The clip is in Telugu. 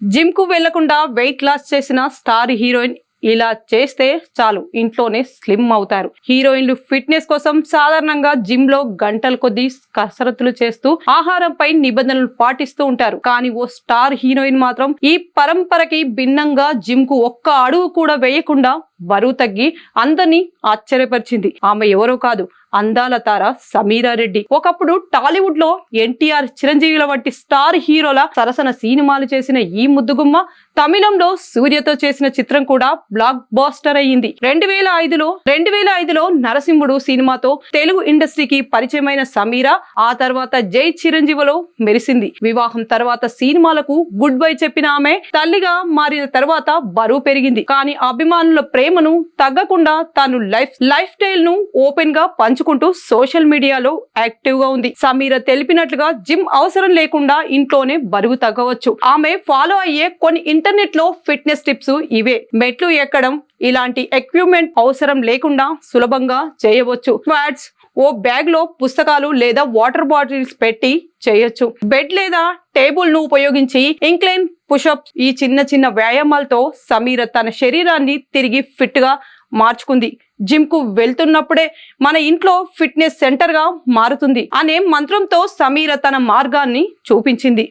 జిమ్ కు వెళ్లకుండా వెయిట్ లాస్ చేసిన స్టార్ హీరోయిన్ ఇలా చేస్తే చాలు ఇంట్లోనే స్లిమ్ అవుతారు. హీరోయిన్లు ఫిట్నెస్ కోసం సాధారణంగా జిమ్ లో గంటల కొద్దీ కసరత్తులు చేస్తూ ఆహారంపై నిబంధనలు పాటిస్తూ ఉంటారు. కానీ ఓ స్టార్ హీరోయిన్ మాత్రం ఈ పరంపరకి భిన్నంగా జిమ్ కు ఒక్క అడుగు కూడా వేయకుండా బరువు తగ్గి అందరినీ ఆశ్చర్యపరిచింది. ఆమె ఎవరో కాదు, అందాల తార సమీరా రెడ్డి. ఒకప్పుడు టాలీవుడ్ లో ఎన్టీఆర్, చిరంజీవుల వంటి స్టార్ హీరోల సరసన సినిమాలు చేసిన ఈ ముద్దుగుమ్మ తమిళంలో సూర్యతో చేసిన చిత్రం కూడా బ్లాక్ బాస్టర్ అయ్యింది. 2005లో నరసింహుడు సినిమాతో తెలుగు ఇండస్ట్రీకి పరిచయమైన సమీరా ఆ తర్వాత జై చిరంజీవిలో మెరిసింది. వివాహం తర్వాత సినిమాలకు గుడ్ బై చెప్పిన ఆమె తల్లిగా మారిన తర్వాత బరువు పెరిగింది. కానీ అభిమానుల ప్రేమను తగ్గకుండా తాను లైఫ్ స్టైల్ ను ఓపెన్ గా పంచుకుంటూ సోషల్ మీడియాలో యాక్టివ్ గా ఉంది. సమీరా తెలిపినట్లుగా జిమ్ అవసరం లేకుండా ఇంట్లోనే బరువు తగ్గవచ్చు. ఆమె ఫాలో అయ్యే కొన్ని ఇంటర్నెట్ లో ఫిట్నెస్ టిప్స్ ఇవే. మెట్లు ఎక్కడం ఇలాంటి ఎక్విప్మెంట్ అవసరం లేకుండా సులభంగా చేయవచ్చు. స్క్వాట్స్ ఓ బ్యాగ్ లో పుస్తకాలు లేదా వాటర్ బాటిల్స్ పెట్టి చేయొచ్చు. బెడ్ లేదా టేబుల్ ను ఉపయోగించి ఇంక్లైన్ పుషప్స్ ఈ చిన్న వ్యాయామాలతో సమీరా తన శరీరాన్ని తిరిగి ఫిట్ గా మార్చుకుంది. జిమ్ కు వెళ్తున్నప్పుడే మన ఇంట్లో ఫిట్నెస్ సెంటర్ గా మారుతుంది అనే మంత్రంతో సమీరా తన మార్గాన్ని చూపించింది.